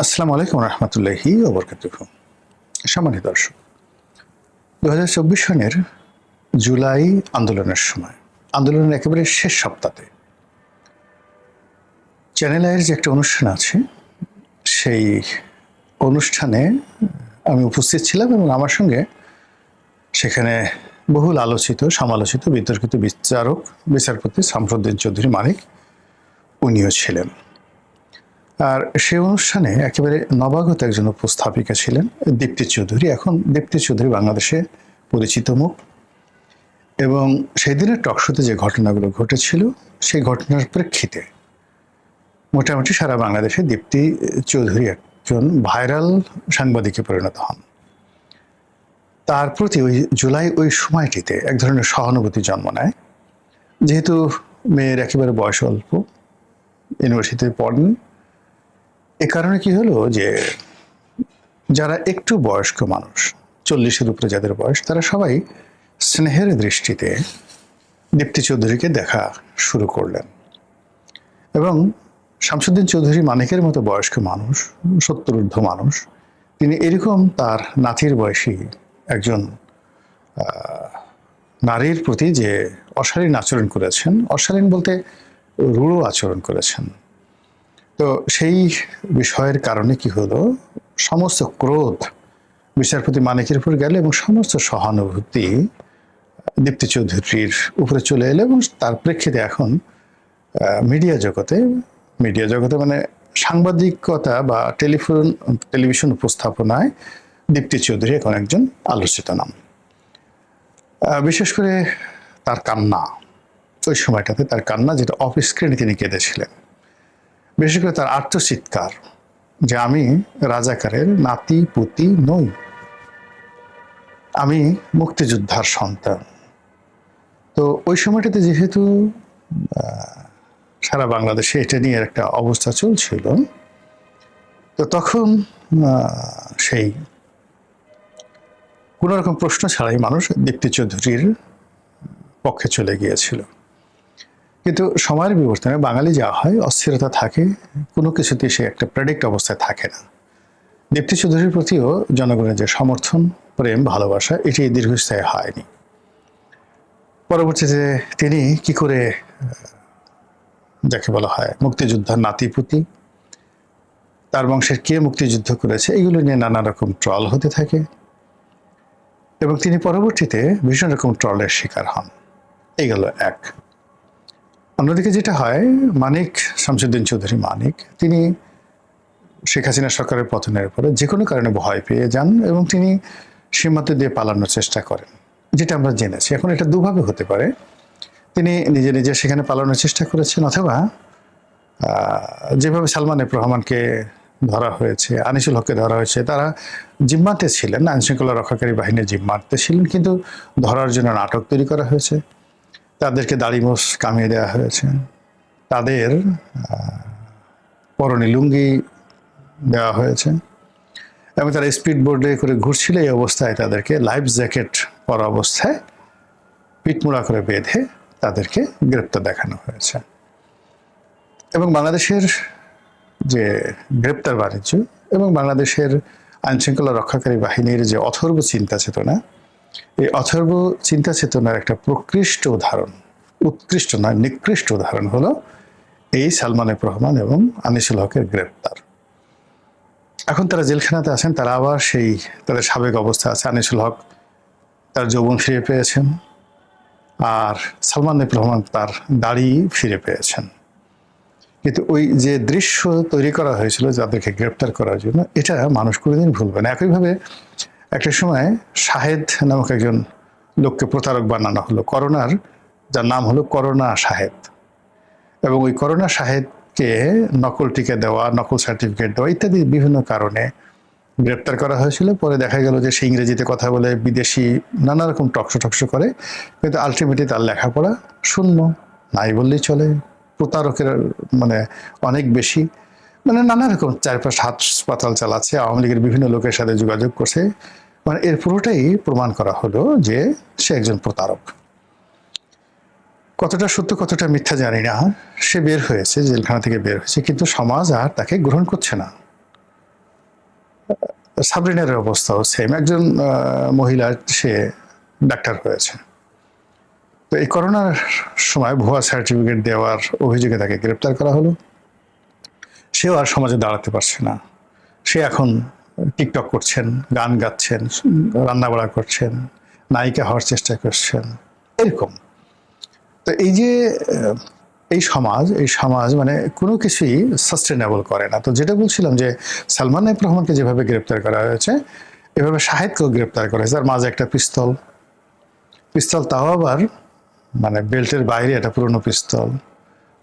আসসালামু আলাইকুম রহমতুল্লাহি ওয়া বারাকাতুহু। সম্মানিত দর্শক, 2024 সনের জুলাই আন্দোলনের সময়, আন্দোলনের একেবারে শেষ সপ্তাহে চ্যানেল আইয়ের যে একটা অনুষ্ঠান আছে, সেই অনুষ্ঠানে আমি উপস্থিত ছিলাম এবং আমার সঙ্গে সেখানে বহুল আলোচিত, সমালোচিত, বিতর্কিত বিচারপতি শামসুদ্দিন চৌধুরী মানিক উনিও ছিলেন। আর সেই অনুষ্ঠানে একেবারে নবাগত একজন উপস্থাপিকা ছিলেন দীপ্তি চৌধুরী। এখন দীপ্তি চৌধুরী বাংলাদেশে পরিচিত মুখ, এবং সেই দিনের টকশোতে যে ঘটনাগুলো ঘটেছিল সেই ঘটনার প্রেক্ষিতে মোটামুটি সারা বাংলাদেশে দীপ্তি চৌধুরী একজন ভাইরাল সাংবাদিকে পরিণত হন। তার প্রতি ওই সময়টিতে এক ধরনের সহানুভূতি জন্ম নেয়। যেহেতু মেয়ের একেবারে বয়স অল্প, ইউনিভার্সিটিতে পড়েন, এ কারণে কি হলো যে যারা একটু বয়স্ক মানুষ, 40-এর উপরে যাদের বয়স, তারা সবাই স্নেহের দৃষ্টিতে দীপ্তি চৌধুরীকে দেখা শুরু করলেন। এবং শামসুদ্দিন চৌধুরী মানিকের মতো বয়স্ক মানুষ, 70 ঊর্ধ্ব মানুষ, তিনি এরকম তার নাতির বয়সী একজন নারীর প্রতি যে অশালীন আচরণ করেছেন, অশালীন বলতে রূঢ় আচরণ করেছেন, তো সেই বিষয়ের কারণে কি হলো, সমস্ত ক্রোধ বিচারপতি মানিকের উপর গেল এবং সমস্ত সহানুভূতি দীপ্তি চৌধুরীর উপরে চলে এলো। এবং তার প্রেক্ষিতে এখন মিডিয়া জগতে মানে সাংবাদিকতা বা টেলিভিশন উপস্থাপনায় দীপ্তি চৌধুরী এখন একজন আলোচিত নাম। বিশেষ করে তার কান্না, ওই সময়টাতে তার কান্না, যেটা অফ স্ক্রিনে তিনি কেঁদেছিলেন, বিশেষ করে তার আত্মচিৎকার যে আমি রাজাকারের নাতি পুতি নই, আমি মুক্তিযোদ্ধার সন্তান। তো ওই সময়টাতে যেহেতু সারা বাংলাদেশে এটা নিয়ে একটা অবস্থা চলছিল, তো তখন সেই কোনো রকম প্রশ্ন ছাড়াই মানুষ দীপ্তি চৌধুরীর পক্ষে চলে গিয়েছিল। কিন্তু সময়ের বিবর্তনে বাঙালি যা হয়, অস্থিরতা থাকে, কোনো কিছুতেই সে একটা প্রেডিক্ট অবস্থায় থাকে না। দীপ্তি চৌধুরীর প্রতিও জনগণের যে সমর্থন, প্রেম, ভালোবাসা, এটি দীর্ঘস্থায়ী হয়নি। পরবর্তীতে তিনি কি করে, যাকে বলা হয় মুক্তিযোদ্ধার নাতিপুতি, তার বংশের কে মুক্তিযুদ্ধ করেছে, এগুলো নিয়ে নানা রকম ট্রল হতে থাকে এবং তিনি পরবর্তীতে ভীষণ রকম ট্রলের শিকার হন। এই গেল এক। অন্যদিকে যেটা হয়, মানিক, শামসুদ্দিন চৌধুরী মানিক, তিনি শেখ হাসিনা সরকারের পতনের পরে যে কোনো কারণে ভয় পেয়ে যান এবং তিনি সীমান্ত দিয়ে পালানোর চেষ্টা করেন, যেটা আমরা জেনেছি। এখন এটা দুভাবে হতে পারে, তিনি নিজে সেখানে পালানোর চেষ্টা করেছেন, অথবা যেভাবে সালমান এফ রহমানকে ধরা হয়েছে, আনিসুল হককে ধরা হয়েছে, তারা জিম্মাতে ছিলেন, আইনশৃঙ্খলা রক্ষাকারী বাহিনীর জিম্মাতে ছিলেন, কিন্তু ধরার জন্য নাটক তৈরি করা হয়েছে, তাদেরকে দাড়িমোষ কামিয়ে দেওয়া হয়েছে, তাদের পরনে লুঙ্গি দেওয়া হয়েছে এবং তারা স্পিড বোর্ডে করে ঘুরছিল। এই অবস্থায় তাদেরকে লাইফ জ্যাকেট পরা অবস্থায় পিঠমোড়া করে বেঁধে তাদেরকে গ্রেপ্তার দেখানো হয়েছে। এবং বাংলাদেশের যে গ্রেপ্তার বাণিজ্য এবং বাংলাদেশের আইনশৃঙ্খলা রক্ষাকারী বাহিনীর যে অথর্ব চিন্তা চেতনা, এই অথর্ব চিন্তা চেতনার একটা উৎকৃষ্ট নয়, নিকৃষ্ট উদাহরণ হলো এই সালমান এফ রহমান এবং আনিসুল হকের গ্রেপ্তার। এখন তারা জেলখানাতে আছেন, তারা আবার সেই তাদের সাবেক অবস্থা আছে। আনিসুল হক তার যৌবন ফিরে পেয়েছেন, আর সালমান এফ রহমান তার দাড়ি ফিরে পেয়েছেন। কিন্তু ওই যে দৃশ্য তৈরি করা হয়েছিল যাদেরকে গ্রেপ্তার করার জন্য, এটা মানুষ কোনোদিন ভুলবে না। একইভাবে একটা সময় শাহেদ নামক একজন লোককে প্রতারক বানানো হলো, করোনার, যার নাম হলো করোনা শাহেদ, এবং ওই করোনা শাহেদকে নকল টিকা দেওয়া, নকল সার্টিফিকেট দেওয়া ইত্যাদি বিভিন্ন কারণে গ্রেপ্তার করা হয়েছিল। পরে দেখা গেল যে সে ইংরেজিতে কথা বলে, বিদেশি নানা রকম টকশো করে, কিন্তু আলটিমেটলি তার লেখাপড়া শূন্য, নাই বললেই চলে। প্রতারকের মানে অনেক বেশি, মানে নানা রকম চারপাশ হাসপাতাল চালাচ্ছে, আওয়ামী লীগের বিভিন্ন লোকের সাথে যোগাযোগ করছে, মানে এর পুরোটাই প্রমাণ করা হলো যে সে একজন প্রতারক। কতটা সত্য কতটা মিথ্যা জানি না, সে বের হয়েছে, জেলখানা থেকে বের হয়েছে, কিন্তু সমাজ আর তাকে গ্রহণ করছে না। সাবরিনার অবস্থাও সেম, একজন মহিলা, সে ডাক্তার হয়েছে। তো এই করোনার সময় ভুয়া সার্টিফিকেট দেওয়ার অভিযোগে তাকে গ্রেপ্তার করা হলো। সেও আর সমাজে দাঁড়াতে পারছে না। সে এখন টিকটক করছেন, গান গাচ্ছেন, রান্নাবাড়া করছেন, নায়িকা হওয়ার চেষ্টা করছেন, এরকম। তো এই যে এই সমাজ মানে কোনো কিছুই সাস্টেনেবল করে না। তো যেটা বলছিলাম যে সালমান এফ রহমানকে যেভাবে গ্রেপ্তার করা হয়েছে, এভাবে শাহেদকেও গ্রেপ্তার করা হয়েছে। আর মাঝে একটা পিস্তল, তাও আবার মানে বেল্টের বাইরে একটা পুরনো পিস্তল,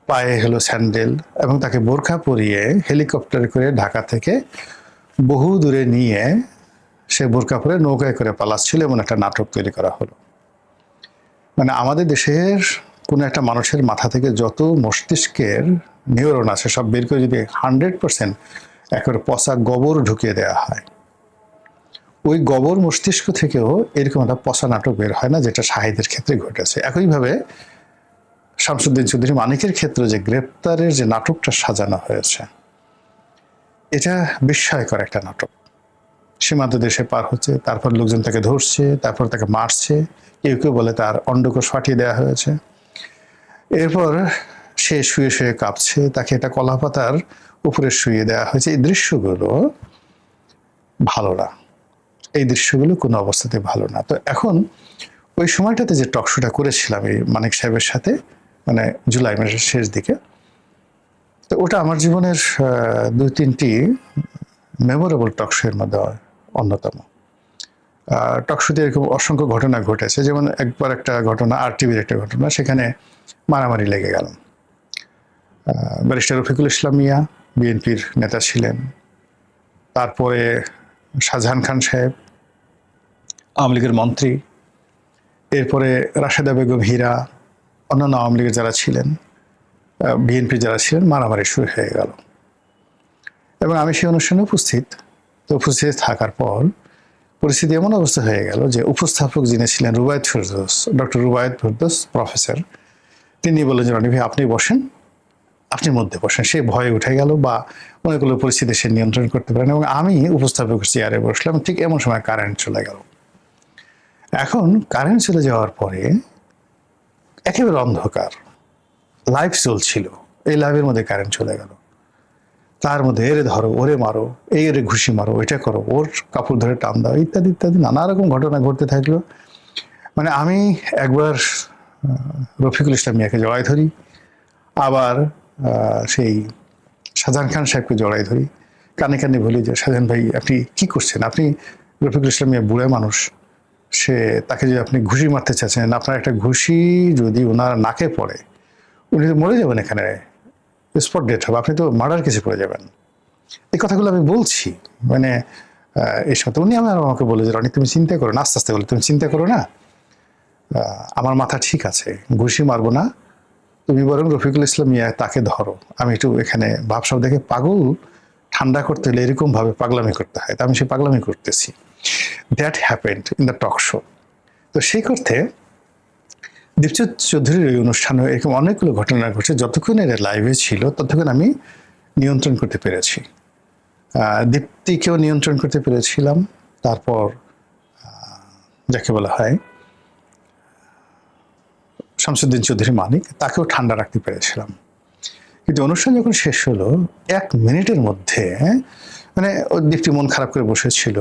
পায়ে হলো স্যান্ডেল, এবং তাকে বোরখা পরিয়ে হেলিকপ্টারে করে ঢাকা থেকে বহু দূরে নিয়ে সে বোরখা পরে নৌকায় করে পালাচ্ছিল, এমন একটা নাটক তৈরি করা হলো। মানে আমাদের দেশের কোনো একটা মানুষের মাথা থেকে যত মস্তিষ্কের নিউরন আছে সব বের করে যদি 100% একেবারে পচা গোবর ঢুকিয়ে দেওয়া হয়, ওই গোবর মস্তিষ্ক থেকেও এরকম একটা পচা নাটক বের হয় না, যেটা শাহিদের ক্ষেত্রে ঘটেছে। একইভাবে শামসুদ্দিন চৌধুরী মানিকের ক্ষেত্রে যে গ্রেপ্তারের যে নাটকটা সাজানো হয়েছে, এটা বিস্ময়কর একটা নাটক। সীমান্ত দেশে পার হচ্ছে, তারপর লোকজন তাকে ধরছে, তারপর তাকে মারছে, কেউ কেউ বলে তার অন্ডকোষ ফাটিয়ে দেওয়া হয়েছে। এরপর সে শুয়ে শুয়ে কাঁপছে, তাকে একটা কলা পাতার উপরে শুয়ে দেওয়া হয়েছে। এই দৃশ্যগুলো ভালো না, এই দৃশ্যগুলো কোনো অবস্থাতে ভালো না। তো এখন ওই সময়টাতে যে টকশোটা করেছিলাম এই মানিক সাহেবের সাথে, মানে জুলাই মাসের শেষ দিকে, তো ওটা আমার জীবনের 2-3টি মেমোরেবল টকশোর মধ্যে অন্যতম। টকশোতে এরকম অসংখ্য ঘটনা ঘটেছে। যেমন একবার একটা ঘটনা, RTV একটা ঘটনা, সেখানে মারামারি লেগে গেল। ব্যারিস্টার রফিকুল ইসলাম মিয়া বিএনপির নেতা ছিলেন, তারপরে শাহজাহান খান সাহেব আওয়ামী লীগের মন্ত্রী, এরপরে রাশেদা বেগম হীরা, অন্যান্য আওয়ামী লীগের যারা ছিলেন, বিএনপি যারা ছিলেন, মারামারি শুরু হয়ে গেল। এবং আমি সেই অনুষ্ঠানে উপস্থিত থাকার পর পরিস্থিতি এমন অবস্থা হয়ে গেল যে উপস্থাপক যিনি ছিলেন রুবায়েত ফেরদৌস, ডক্টর রুবায়েত ফেরদৌস প্রফেসর, তিনি বললেন যে রনি ভাই আপনি বসেন, আপনি মধ্যে বসেন। সে ভয়ে উঠে গেল বা অনেকগুলো পরিস্থিতি সে নিয়ন্ত্রণ করতে পারেন, এবং আমি উপস্থাপকের চেয়ারে বসলাম। ঠিক এমন সময় কারেন্ট চলে গেল। এখন কারেন্ট চলে যাওয়ার পরে একেবারে অন্ধকার, লাইভ চলছিল, এই লাইভের মধ্যে কারেন্ট চলে গেল। তার মধ্যে এরে ধরো, ওরে মারো, এই এরে ঘুষি মারো, এটা করো, ওর কাপড় ধরে টান দাও, ইত্যাদি ইত্যাদি নানা রকম ঘটনা ঘটতে থাকলো। মানে আমি একবার রফিকুল ইসলাম মিয়াকে জড়াই ধরি, আবার সেই শাহজাহান খান সাহেবকে জড়াই ধরি, কানে কানে বলি যে শাহজাহান ভাই আপনি কি করছেন, আপনি রফিকুল ইসলাম মিয়া বুড়া মানুষ, তাকে যদি আপনি ঘুষি মারতে চাচ্ছেন, আপনার একটা ঘুষি যদি ওনার নাকে পড়ে, উনি তো মরে যাবেন, এখানে স্পট ডেথ হবে, আপনি তো মার্ডার কেসে পড়ে যাবেন। এই কথাগুলো আমি বলছি, মানে এই সাথে উনি আমাকে বলে যে রনি তুমি চিন্তা করো না, আস্তে আস্তে বলে তুমি চিন্তা করো না, আমার মাথা ঠিক আছে, ঘুষি মারবো না, তুমি বরং রফিকুল ইসলাম মিয়া তাকে ধরো, আমি একটু এখানে ভাবসাব দেখে পাগল ঠান্ডা করতে হলে এরকম ভাবে পাগলামি করতে হয়, তা আমি সে পাগলামি করতেছি। That happened in the talk show. তো সেই করতে দীপচন্দ চৌধুরীর ওই অনুষ্ঠানে এরকম অনেকগুলো ঘটনা ঘটছে। যতক্ষণ এর লাইভে ছিল ততক্ষণ আমি নিয়ন্ত্রণ করতে পেরেছি, দীপ্তিকেও নিয়ন্ত্রণ করতে পেরেছিলাম, তারপর যাকে বলা হয় শামসুদ্দিন চৌধুরী মানিক, তাকেও ঠান্ডা রাখতে পেরেছিলাম। কিন্তু অনুষ্ঠান যখন শেষ হলো 1 মিনিটের মধ্যে মানে দীপ্তি মন খারাপ করে বসেছিল,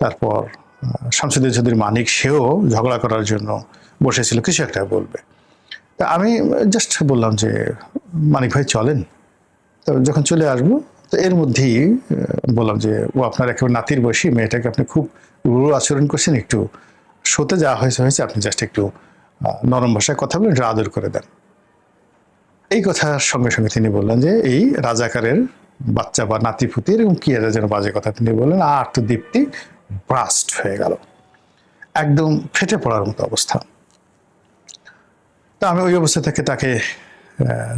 তারপর শামসুদ্দিন চৌধুরী মানিক সেও ঝগড়া করার জন্য বসেছিল, কিছু একটা বলবে। তা আমি জাস্ট বললাম যে মানিক ভাই চলেন, তো যখন চলে আসবো, তো এর মধ্যেই বললাম যে ও আপনার একেবারে নাতির বয়সী মেয়েটাকে আপনি খুব রূঢ় আচরণ করছেন, একটু শোতে যা হয়েছে আপনি জাস্ট একটু নরম ভাষায় কথা বলে আদর করে দেন। এই কথার সঙ্গে সঙ্গে তিনি বললেন যে এই রাজাকারের বাচ্চা বা নাতিপুতি এরকম কি একটা যেন বাজে কথা তিনি বললেন, আর তো দীপ্তি ব্রাস্ট হয়ে গেল, একদম ফেটে পড়ার মতো অবস্থা। তা আমি ওই অবস্থা থেকে তাকে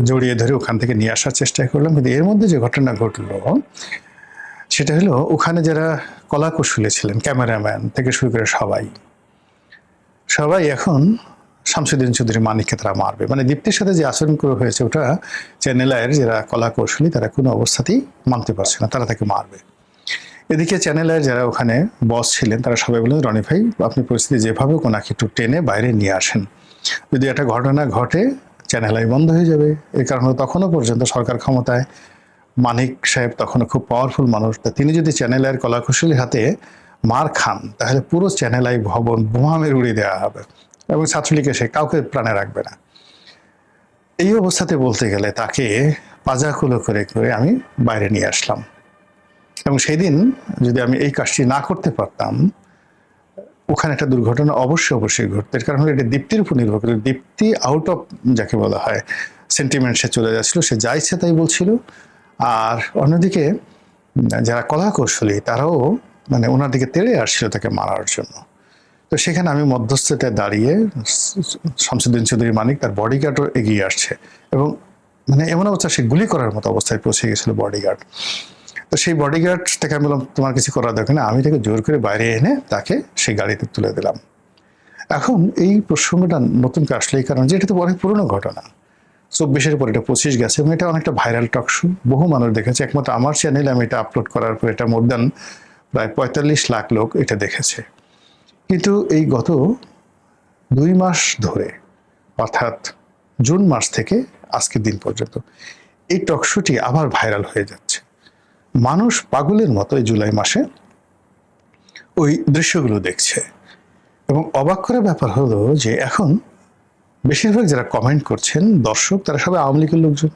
জড়িয়ে ধরে ওখান থেকে নিয়ে আসার চেষ্টা করলাম। কিন্তু এর মধ্যে যে ঘটনা ঘটলো সেটা হলো, ওখানে যারা কলা কৌশলী ছিলেন, ক্যামেরাম্যান থেকে শুরু করে সবাই এখন শামসুদ্দিন চৌধুরী মানিককে তারা মারবে, মানে দীপ্তির সাথে যে আচরণ করা হয়েছে ওটা চ্যানেল আয়ের যারা কলা কৌশলী তারা কোনো অবস্থাতেই মানতে পারছে না, তারা তাকে মারবে। এদিকে চ্যানেলের যারা ওখানে বস ছিলেন তারা সবাই বললেন, রনি ভাই আপনি পরিস্থিতি যেভাবে ওনাকে একটু টেনে বাইরে নিয়ে আসেন, যদি একটা ঘটনা ঘটে চ্যানেল আই বন্ধ হয়ে যাবে। এই কারণে তখনও পর্যন্ত সরকার ক্ষমতায়, মানিক সাহেব তখনও খুব পাওয়ারফুল মানুষ, তা তিনি যদি চ্যানেল আইয়ের কলাকুশলীর হাতে মার খান তাহলে পুরো চ্যানেল আই ভবন বোমা মেরে উড়িয়ে দেওয়া হবে এবং ছাত্রলীগ এসে কাউকে প্রাণে রাখবে না। এই অবস্থাতে বলতে গেলে তাকে পাজাকুলো করে করে আমি বাইরে নিয়ে আসলাম। এবং সেই দিন যদি আমি এই কাজটি না করতে পারতাম, ওখানে একটা দুর্ঘটনা অবশ্যই ঘটতো। এর কারণ হলো এটা দীপ্তির উপর নির্ভর করে। দীপ্তি আউট অফ যাকে বলা হয় সেন্টিমেন্ট, সে চলে যাচ্ছিল, সে যা ইচ্ছে তাই বলছিল। আর অন্যদিকে যারা কলা কৌশলী তারাও মানে ওনার দিকে তেড়ে আসছিল তাকে মারার জন্য। তো সেখানে আমি মধ্যস্থতায় দাঁড়িয়ে, শামসুদ্দিন চৌধুরী মানিক তার বডিগার্ডও এগিয়ে আসছে এবং মানে এমন অবস্থা সে গুলি করার মতো অবস্থায় পৌঁছে গেছিল বডিগার্ড। তো সেই বডিগার্ড থেকে আমি বললাম তোমার কিছু করার দরকার না, আমি তাকে জোর করে বাইরে এনে তাকে সেই গাড়িতে তুলে দিলাম। এখন এই প্রসঙ্গটা নতুন করে আসলে এই কারণ যে এটা তো অনেক পুরনো ঘটনা, 24-এর পর এটা 25 গেছে এবং এটা অনেকটা ভাইরাল টক শো, বহু মানুষ দেখেছে। একমাত্র আমার চ্যানেলে আমি এটা আপলোড করার পর এটা মোর দ্যান প্রায় 45 লাখ লোক এটা দেখেছে। কিন্তু এই গত 2 মাস ধরে, অর্থাৎ জুন মাস থেকে আজকের দিন পর্যন্ত এই টক শোটি আবার ভাইরাল হয়ে যাচ্ছে। মানুষ পাগলের মতো এই জুলাই মাসে ওই দৃশ্যগুলো দেখছে। এবং অবাক করার ব্যাপার হলো যে এখন বেশিরভাগ যারা কমেন্ট করছেন দর্শক, তারা সবাই আওয়ামী লীগের লোকজন।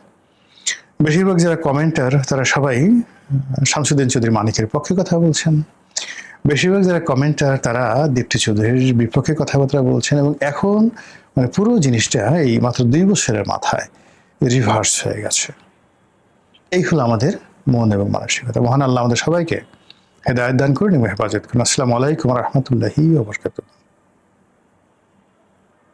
বেশিরভাগ যারা কমেন্টার তারা সবাই শামসুদ্দিন চৌধুরী মানিকের পক্ষে কথা বলছেন। বেশিরভাগ যারা কমেন্টার তারা দীপ্তি চৌধুরীর বিপক্ষে কথাবার্তা বলছেন। এবং এখন মানে পুরো জিনিসটা এই মাত্র 2 বছরের মাথায় রিভার্স হয়ে গেছে। এই হলো আমাদের মন এবং মানসিকতা। মহান আল্লাহ আমাদের সবাইকে হেদায়েত দান করুন এবং হেফাজত করুন। আসসালামু আলাইকুম ওয়া রাহমাতুল্লাহি ওয়া বারাকাতুহু।